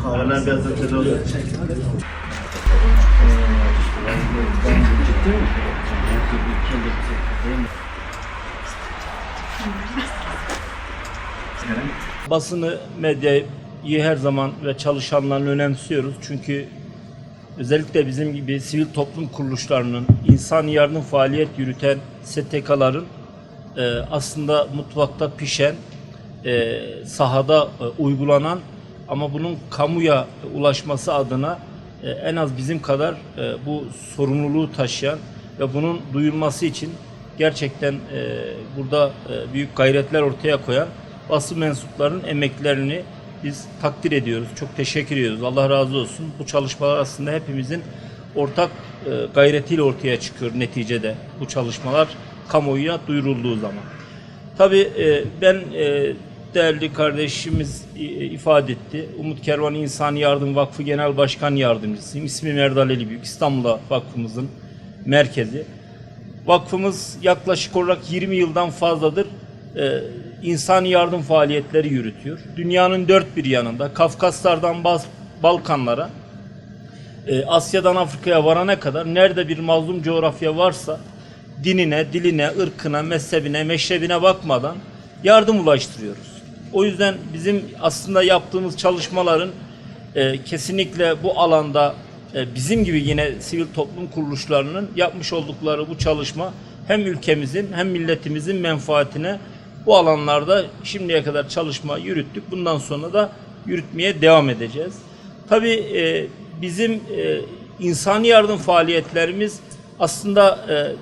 Kahveler biraz da teli oluyor. Basını, medyayı her zaman ve çalışanlarını önemsiyoruz. Çünkü özellikle bizim gibi sivil toplum kuruluşlarının, insan yardım faaliyet yürüten STK'ların aslında mutfakta pişen, sahada uygulanan ama bunun kamuya ulaşması adına en az bizim kadar bu sorumluluğu taşıyan ve bunun duyulması için gerçekten burada büyük gayretler ortaya koyan basın mensuplarının emeklerini biz takdir ediyoruz. Çok teşekkür ediyoruz. Allah razı olsun. Bu çalışmalar aslında hepimizin ortak gayretiyle ortaya çıkıyor neticede. Bu çalışmalar kamuoyuna duyurulduğu zaman. Tabii ben değerli kardeşimiz ifade etti. Umut Kervan İnsani Yardım Vakfı Genel Başkan Yardımcısıyım. İsmim Erdal Elibük. İstanbul'da vakfımızın merkezi. Vakfımız yaklaşık olarak 20 yıldan fazladır insani yardım faaliyetleri yürütüyor. Dünyanın dört bir yanında, Kafkaslardan Balkanlara, Asya'dan Afrika'ya varana kadar nerede bir mazlum coğrafya varsa dinine, diline, ırkına, mezhebine, meşrebine bakmadan yardım ulaştırıyoruz. O yüzden bizim aslında yaptığımız çalışmaların kesinlikle bu alanda bizim gibi yine sivil toplum kuruluşlarının yapmış oldukları bu çalışma hem ülkemizin hem milletimizin menfaatine bu alanlarda şimdiye kadar çalışma yürüttük. Bundan sonra da yürütmeye devam edeceğiz. Tabii bizim insani yardım faaliyetlerimiz aslında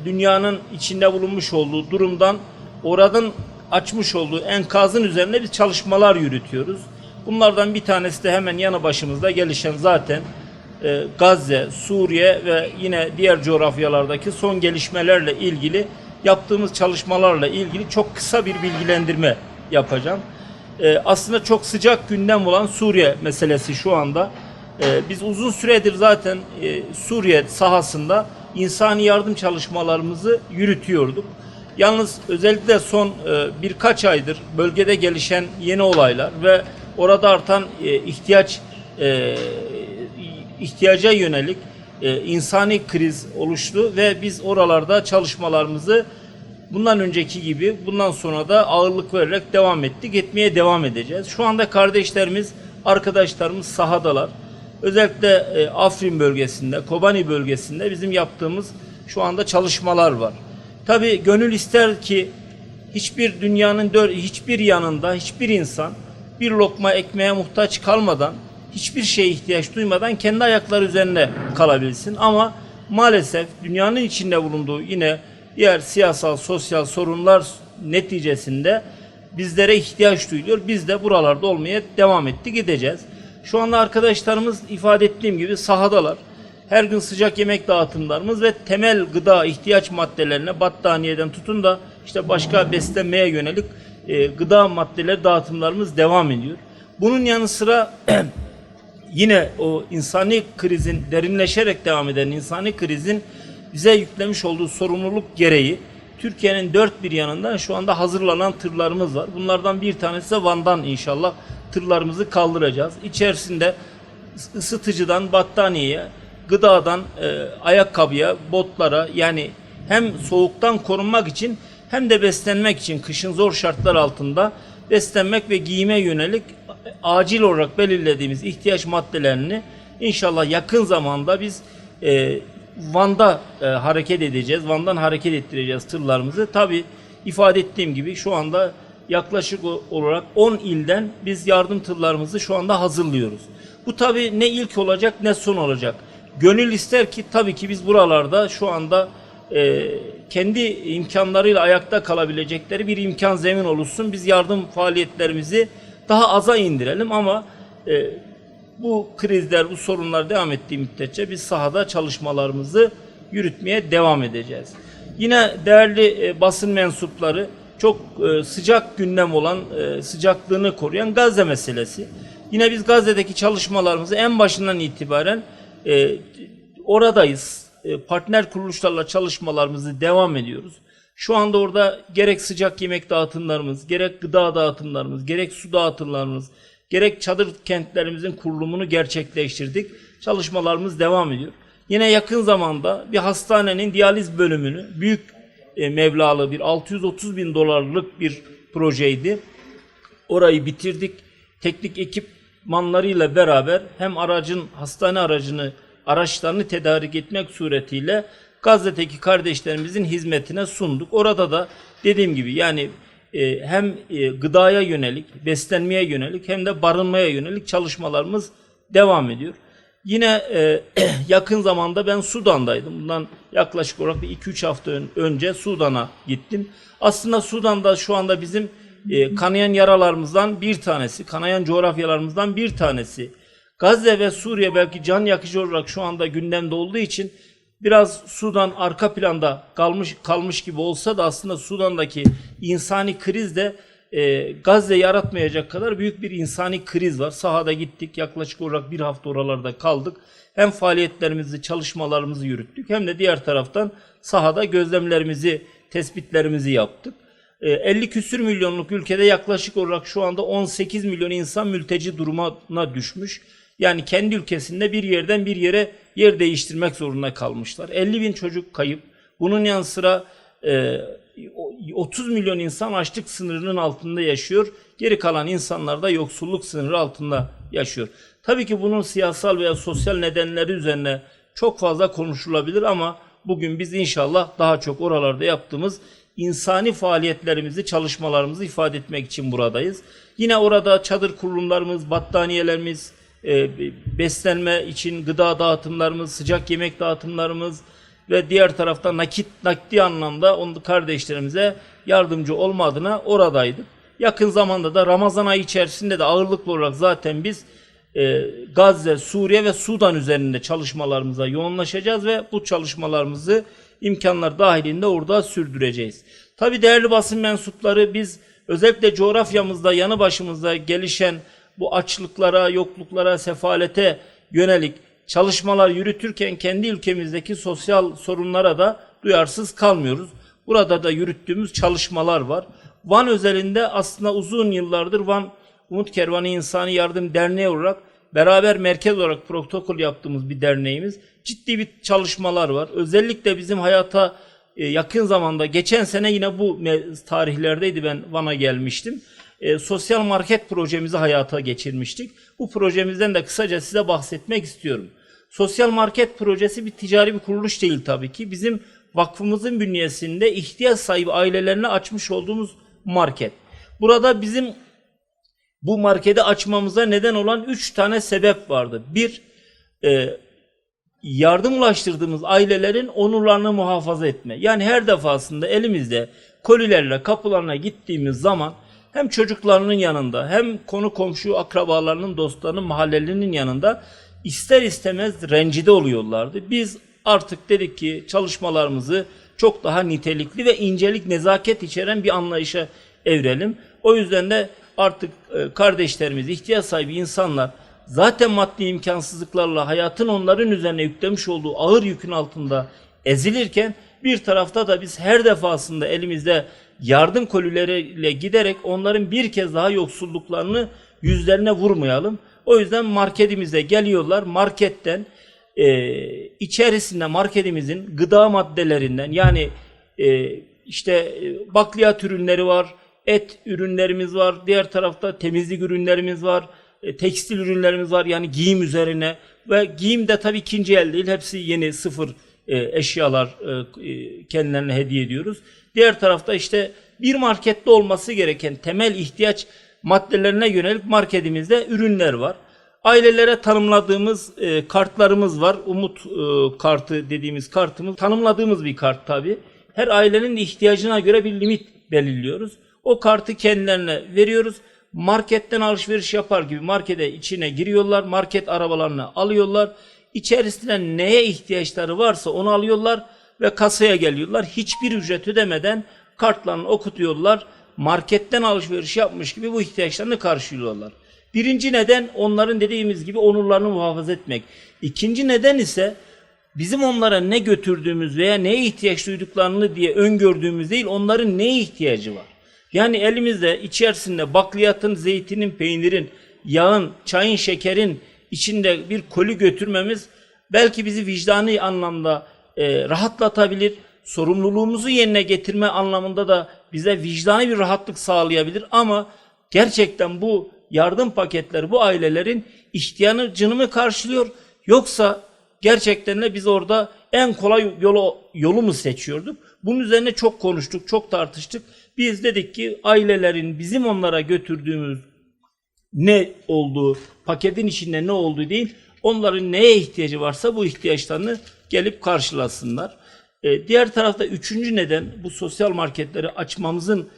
dünyanın içinde bulunmuş olduğu durumdan oradan açmış olduğu enkazın üzerine biz çalışmalar yürütüyoruz. Bunlardan bir tanesi de hemen yanı başımızda gelişen zaten Gazze, Suriye ve yine diğer coğrafyalardaki son gelişmelerle ilgili yaptığımız çalışmalarla ilgili çok kısa bir bilgilendirme yapacağım. Aslında çok sıcak gündem olan Suriye meselesi şu anda. Biz uzun süredir zaten Suriye sahasında insani yardım çalışmalarımızı yürütüyorduk. Yalnız özellikle son birkaç aydır bölgede gelişen yeni olaylar ve orada artan ihtiyaca yönelik insani kriz oluştu ve biz oralarda çalışmalarımızı bundan önceki gibi bundan sonra da ağırlık vererek etmeye devam edeceğiz. Şu anda kardeşlerimiz, arkadaşlarımız sahadalar. Özellikle Afrin bölgesinde, Kobani bölgesinde bizim yaptığımız şu anda çalışmalar var. Tabii gönül ister ki dünyanın hiçbir yanında hiçbir insan bir lokma ekmeğe muhtaç kalmadan, hiçbir şeye ihtiyaç duymadan kendi ayakları üzerine kalabilsin. Ama maalesef dünyanın içinde bulunduğu yine diğer siyasal, sosyal sorunlar neticesinde bizlere ihtiyaç duyuluyor. Biz de buralarda olmaya devam gideceğiz. Şu anda arkadaşlarımız ifade ettiğim gibi sahadalar. Her gün sıcak yemek dağıtımlarımız ve temel gıda ihtiyaç maddelerine battaniyeden tutun da işte başka beslenmeye yönelik gıda maddeleri dağıtımlarımız devam ediyor. Bunun yanı sıra yine o insani krizin derinleşerek devam eden insani krizin bize yüklemiş olduğu sorumluluk gereği Türkiye'nin dört bir yanında şu anda hazırlanan tırlarımız var. Bunlardan bir tanesi de Van'dan inşallah tırlarımızı kaldıracağız. İçerisinde ısıtıcıdan battaniyeye, gıdadan ayakkabıya, botlara yani hem soğuktan korunmak için hem de beslenmek için kışın zor şartlar altında beslenmek ve giyime yönelik acil olarak belirlediğimiz ihtiyaç maddelerini inşallah yakın zamanda biz Van'da hareket edeceğiz. Van'dan hareket ettireceğiz tırlarımızı. Tabii ifade ettiğim gibi şu anda yaklaşık olarak 10 ilden biz yardım tırlarımızı şu anda hazırlıyoruz. Bu tabii ne ilk olacak ne son olacak. Gönül ister ki tabii ki biz buralarda şu anda kendi imkanlarıyla ayakta kalabilecekleri bir imkan zemin oluşsun. Biz yardım faaliyetlerimizi daha aza indirelim ama bu krizler, bu sorunlar devam ettiği müddetçe biz sahada çalışmalarımızı yürütmeye devam edeceğiz. Yine değerli basın mensupları çok sıcak gündem olan, sıcaklığını koruyan Gazze meselesi. Yine biz Gazze'deki çalışmalarımızı en başından itibaren oradayız. Partner kuruluşlarla çalışmalarımızı devam ediyoruz. Şu anda orada gerek sıcak yemek dağıtımlarımız, gerek gıda dağıtımlarımız, gerek su dağıtımlarımız, gerek çadır kentlerimizin kurulumunu gerçekleştirdik. Çalışmalarımız devam ediyor. Yine yakın zamanda bir hastanenin diyaliz bölümünü büyük meblağlı bir 630 bin dolarlık bir projeydi. Orayı bitirdik. Teknik ekipmanlarıyla beraber hem hastane araçlarını tedarik etmek suretiyle Gazze'deki kardeşlerimizin hizmetine sunduk. Orada da dediğim gibi yani hem gıdaya yönelik, beslenmeye yönelik hem de barınmaya yönelik çalışmalarımız devam ediyor. Yine yakın zamanda ben Sudan'daydım. Bundan yaklaşık olarak 2-3 hafta önce Sudan'a gittim. Aslında Sudan'da şu anda bizim kanayan yaralarımızdan bir tanesi, kanayan coğrafyalarımızdan bir tanesi. Gazze ve Suriye belki can yakıcı olarak şu anda gündemde olduğu için biraz Sudan arka planda kalmış gibi olsa da aslında Sudan'daki insani kriz de Gazze yaratmayacak kadar büyük bir insani kriz var. Sahada gittik. Yaklaşık olarak bir hafta oralarda kaldık. Hem faaliyetlerimizi, çalışmalarımızı yürüttük hem de diğer taraftan sahada gözlemlerimizi, tespitlerimizi yaptık. 50 küsür milyonluk ülkede yaklaşık olarak şu anda 18 milyon insan mülteci durumuna düşmüş. Yani kendi ülkesinde bir yerden bir yere yer değiştirmek zorunda kalmışlar. 50 bin çocuk kayıp. Bunun yanı sıra 30 milyon insan açlık sınırının altında yaşıyor. Geri kalan insanlar da yoksulluk sınırı altında yaşıyor. Tabii ki bunun siyasal veya sosyal nedenleri üzerine çok fazla konuşulabilir ama bugün biz inşallah daha çok oralarda yaptığımız insani faaliyetlerimizi, çalışmalarımızı ifade etmek için buradayız. Yine orada çadır kurulumlarımız, battaniyelerimiz, beslenme için gıda dağıtımlarımız, sıcak yemek dağıtımlarımız ve diğer tarafta nakdi anlamda kardeşlerimize yardımcı olma adına oradaydık. Yakın zamanda da Ramazan ayı içerisinde de ağırlıklı olarak zaten biz Gazze, Suriye ve Sudan üzerinde çalışmalarımıza yoğunlaşacağız ve bu çalışmalarımızı imkanlar dahilinde orada sürdüreceğiz. Tabii değerli basın mensupları, biz özellikle coğrafyamızda yanı başımızda gelişen bu açlıklara, yokluklara, sefalete yönelik çalışmalar yürütürken kendi ülkemizdeki sosyal sorunlara da duyarsız kalmıyoruz. Burada da yürüttüğümüz çalışmalar var. Van özelinde aslında uzun yıllardır Van Umut Kervanı İnsani Yardım Derneği olarak beraber merkez olarak protokol yaptığımız bir derneğimiz. Ciddi bir çalışmalar var. Özellikle bizim hayata yakın zamanda, geçen sene yine bu tarihlerdeydi, ben Van'a gelmiştim. Sosyal market projemizi hayata geçirmiştik. Bu projemizden de kısaca size bahsetmek istiyorum. Sosyal market projesi bir ticari bir kuruluş değil tabii ki. Bizim vakfımızın bünyesinde ihtiyaç sahibi ailelerine açmış olduğumuz market. Burada bizim bu marketi açmamıza neden olan 3 tane sebep vardı. Bir, yardım ulaştırdığımız ailelerin onurlarını muhafaza etme. Yani her defasında elimizde kolilerle kapılarına gittiğimiz zaman hem çocuklarının yanında hem konu komşu akrabalarının, dostlarının, mahallelinin yanında ister istemez rencide oluyorlardı. Biz artık dedik ki çalışmalarımızı çok daha nitelikli ve incelik, nezaket içeren bir anlayışa evirelim. O yüzden de artık kardeşlerimiz, ihtiyaç sahibi insanlar zaten maddi imkansızlıklarla hayatın onların üzerine yüklemiş olduğu ağır yükün altında ezilirken bir tarafta da biz her defasında elimizde yardım kolileriyle giderek onların bir kez daha yoksulluklarını yüzlerine vurmayalım. O yüzden marketimize geliyorlar. Marketten içerisinde marketimizin gıda maddelerinden, yani bakliyat ürünleri var, et ürünlerimiz var, diğer tarafta temizlik ürünlerimiz var, tekstil ürünlerimiz var, yani giyim üzerine, ve giyim de tabii ikinci el değil, hepsi yeni sıfır eşyalar kendilerine hediye ediyoruz. Diğer tarafta bir markette olması gereken temel ihtiyaç maddelerine yönelik marketimizde ürünler var. Ailelere tanımladığımız kartlarımız var. Umut kartı dediğimiz kartımız. Tanımladığımız bir kart tabii. Her ailenin ihtiyacına göre bir limit belirliyoruz. O kartı kendilerine veriyoruz. Marketten alışveriş yapar gibi markete içine giriyorlar. Market arabalarını alıyorlar. İçerisinde neye ihtiyaçları varsa onu alıyorlar ve kasaya geliyorlar. Hiçbir ücret ödemeden kartlarını okutuyorlar. Marketten alışveriş yapmış gibi bu ihtiyaçlarını karşılıyorlar. Birinci neden onların dediğimiz gibi onurlarını muhafaza etmek. İkinci neden ise bizim onlara ne götürdüğümüz veya neye ihtiyaç duyduklarını diye öngördüğümüz değil, onların neye ihtiyacı var. Yani elimizde içerisinde bakliyatın, zeytinin, peynirin, yağın, çayın, şekerin içinde bir koli götürmemiz belki bizi vicdani anlamda rahatlatabilir. Sorumluluğumuzu yerine getirme anlamında da bize vicdani bir rahatlık sağlayabilir. Ama gerçekten bu yardım paketleri bu ailelerin ihtiyacını mı karşılıyor? Yoksa gerçekten de biz orada en kolay yolu mu seçiyorduk? Bunun üzerine çok konuştuk, çok tartıştık. Biz dedik ki ailelerin bizim onlara götürdüğümüz ne olduğu, paketin içinde ne olduğu değil, onların neye ihtiyacı varsa bu ihtiyaçlarını gelip karşılasınlar. Diğer tarafta üçüncü neden bu sosyal marketleri açmamızın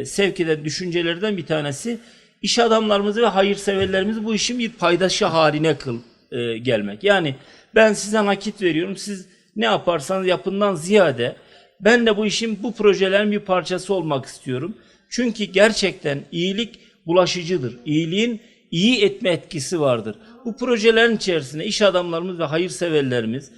sevk eden düşüncelerden bir tanesi, iş adamlarımızı ve hayırseverlerimizi bu işin bir paydaşı haline gelmek. Yani ben size nakit veriyorum, siz ne yaparsanız yapından ziyade ben de bu işin, bu projelerin bir parçası olmak istiyorum. Çünkü gerçekten iyilik bulaşıcıdır. İyiliğin iyi etme etkisi vardır. Bu projelerin içerisinde iş adamlarımız ve hayırseverlerimiz,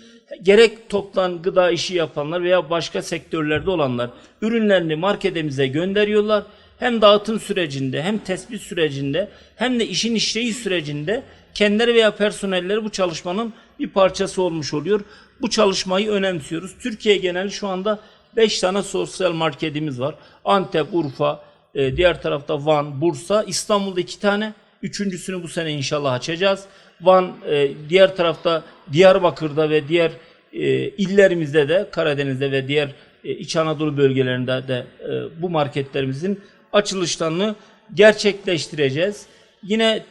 gerek toptan gıda işi yapanlar veya başka sektörlerde olanlar ürünlerini marketimize gönderiyorlar. Hem dağıtım sürecinde, hem tespit sürecinde, hem de işin işleyiş sürecinde kendileri veya personelleri bu çalışmanın bir parçası olmuş oluyor. Bu çalışmayı önemsiyoruz. Türkiye geneli şu anda 5 tane sosyal marketimiz var. Antep, Urfa, diğer tarafta Van, Bursa, İstanbul'da 2 tane. Üçüncüsünü bu sene inşallah açacağız. Van, diğer tarafta Diyarbakır'da ve diğer illerimizde de, Karadeniz'de ve diğer İç Anadolu bölgelerinde de bu marketlerimizin açılışlarını gerçekleştireceğiz. Yine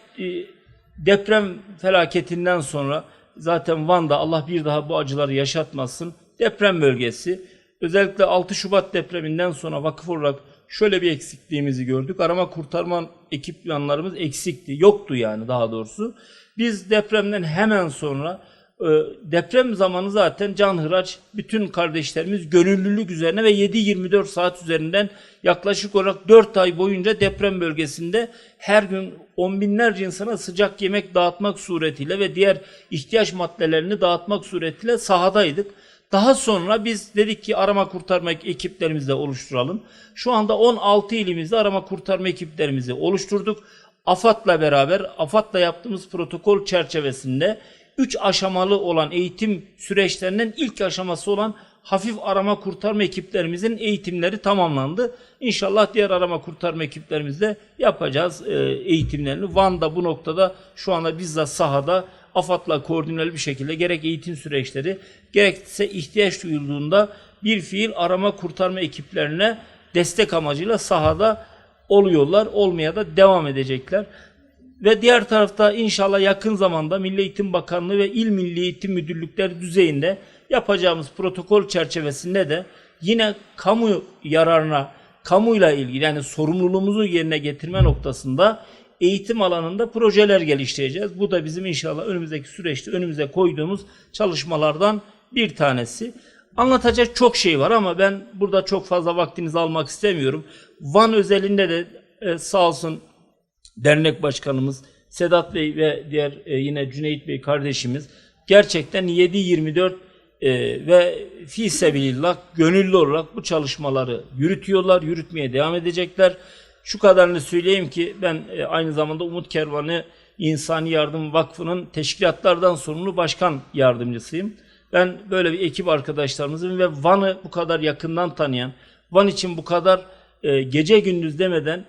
deprem felaketinden sonra zaten Van'da Allah bir daha bu acıları yaşatmasın. Deprem bölgesi. Özellikle 6 Şubat depreminden sonra vakıf olarak şöyle bir eksikliğimizi gördük. Arama kurtarma ekipmanlarımız eksikti. Yoktu yani daha doğrusu. Biz depremden hemen sonra deprem zamanı zaten canhıraç bütün kardeşlerimiz gönüllülük üzerine ve 7-24 saat üzerinden yaklaşık olarak 4 ay boyunca deprem bölgesinde her gün on binlerce insana sıcak yemek dağıtmak suretiyle ve diğer ihtiyaç maddelerini dağıtmak suretiyle sahadaydık. Daha sonra biz dedik ki arama kurtarma ekiplerimizi de oluşturalım. Şu anda 16 ilimizde arama kurtarma ekiplerimizi oluşturduk. AFAD'la beraber, AFAD'la yaptığımız protokol çerçevesinde 3 aşamalı olan eğitim süreçlerinin ilk aşaması olan hafif arama kurtarma ekiplerimizin eğitimleri tamamlandı. İnşallah diğer arama kurtarma ekiplerimizle yapacağız eğitimlerini. Van'da bu noktada şu anda bizzat sahada AFAD'la koordineli bir şekilde gerek eğitim süreçleri gerekse ihtiyaç duyulduğunda bir fiil arama kurtarma ekiplerine destek amacıyla sahada oluyorlar. Olmaya da devam edecekler. Ve diğer tarafta inşallah yakın zamanda Milli Eğitim Bakanlığı ve İl Milli Eğitim Müdürlükleri düzeyinde yapacağımız protokol çerçevesinde de yine kamu yararına, kamuyla ilgili yani sorumluluğumuzu yerine getirme noktasında eğitim alanında projeler geliştireceğiz. Bu da bizim inşallah önümüzdeki süreçte önümüze koyduğumuz çalışmalardan bir tanesi. Anlatacak çok şey var ama ben burada çok fazla vaktinizi almak istemiyorum. Van özelinde de sağ olsun dernek başkanımız Sedat Bey ve diğer yine Cüneyt Bey kardeşimiz gerçekten 7-24 ve fisebilillah gönüllü olarak bu çalışmaları yürütüyorlar, yürütmeye devam edecekler. Şu kadarını söyleyeyim ki ben aynı zamanda Umut Kervanı İnsani Yardım Vakfı'nın teşkilatlardan sorumlu başkan yardımcısıyım. Ben böyle bir ekip arkadaşlarımızın ve Van'ı bu kadar yakından tanıyan, Van için bu kadar gece gündüz demeden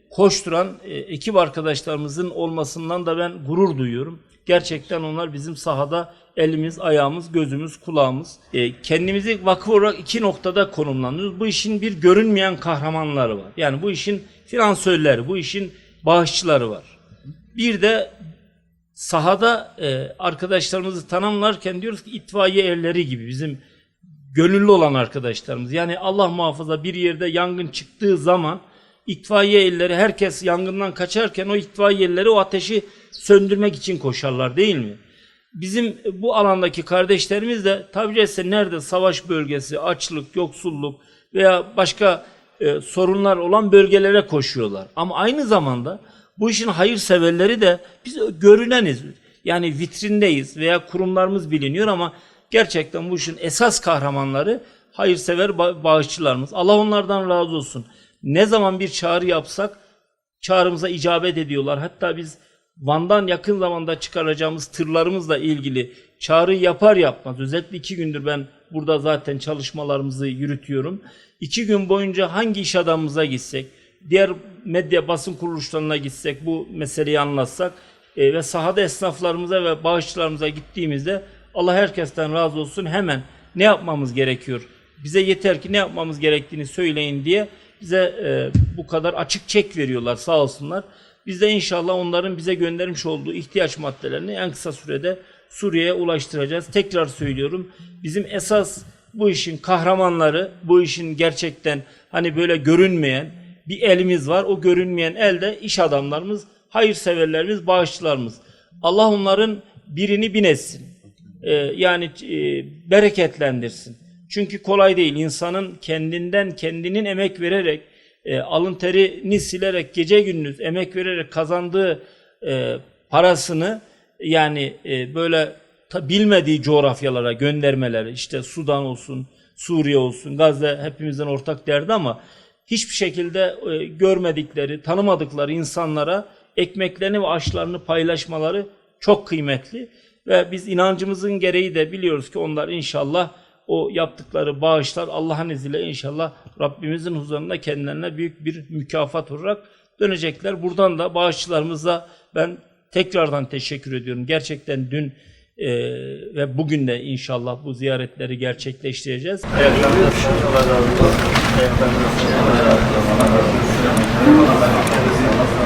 koşturan ekip arkadaşlarımızın olmasından da ben gurur duyuyorum. Gerçekten onlar bizim sahada elimiz, ayağımız, gözümüz, kulağımız. Kendimizi vakıf olarak 2 noktada konumlanıyoruz. Bu işin bir görünmeyen kahramanları var. Yani bu işin finansörleri, bu işin bağışçıları var. Bir de sahada arkadaşlarımızı tanımlarken diyoruz ki itfaiye erleri gibi bizim gönüllü olan arkadaşlarımız. Yani Allah muhafaza bir yerde yangın çıktığı zaman itfaiye erleri herkes yangından kaçarken o itfaiye erleri o ateşi söndürmek için koşarlar değil mi? Bizim bu alandaki kardeşlerimiz de tabi caizse nerede savaş bölgesi, açlık, yoksulluk veya başka sorunlar olan bölgelere koşuyorlar. Ama aynı zamanda bu işin hayırseverleri de biz görüneniz. Yani vitrindeyiz veya kurumlarımız biliniyor ama gerçekten bu işin esas kahramanları hayırsever bağışçılarımız. Allah onlardan razı olsun. Ne zaman bir çağrı yapsak çağrımıza icabet ediyorlar. Hatta biz Van'dan yakın zamanda çıkaracağımız tırlarımızla ilgili çağrı yapar yapmaz, özellikle 2 gündür ben burada zaten çalışmalarımızı yürütüyorum. 2 gün boyunca hangi iş adamımıza gitsek, diğer medya basın kuruluşlarına gitsek, bu meseleyi anlatsak ve sahada esnaflarımıza ve bağışçılarımıza gittiğimizde Allah herkesten razı olsun, hemen ne yapmamız gerekiyor? Bize yeter ki ne yapmamız gerektiğini söyleyin diye bize bu kadar açık çek veriyorlar, sağ olsunlar. Biz de inşallah onların bize göndermiş olduğu ihtiyaç maddelerini en kısa sürede Suriye'ye ulaştıracağız. Tekrar söylüyorum, bizim esas bu işin kahramanları, bu işin gerçekten hani böyle görünmeyen bir elimiz var. O görünmeyen elde iş adamlarımız, hayırseverlerimiz, bağışçılarımız. Allah onların birini bin etsin. Bereketlendirsin. Çünkü kolay değil. İnsanın kendinin emek vererek, alın terini silerek, gece gündüz emek vererek kazandığı parasını böyle bilmediği coğrafyalara göndermeleri, işte Sudan olsun, Suriye olsun, Gazze hepimizin ortak derdi ama hiçbir şekilde görmedikleri, tanımadıkları insanlara ekmeklerini ve aşlarını paylaşmaları çok kıymetli. Ve biz inancımızın gereği de biliyoruz ki onlar inşallah o yaptıkları bağışlar Allah'ın izniyle inşallah Rabbimizin huzurunda kendilerine büyük bir mükafat olarak dönecekler. Buradan da bağışçılarımıza ben tekrardan teşekkür ediyorum. Gerçekten dün ve bugün de inşallah bu ziyaretleri gerçekleştireceğiz. Allah razı olsun.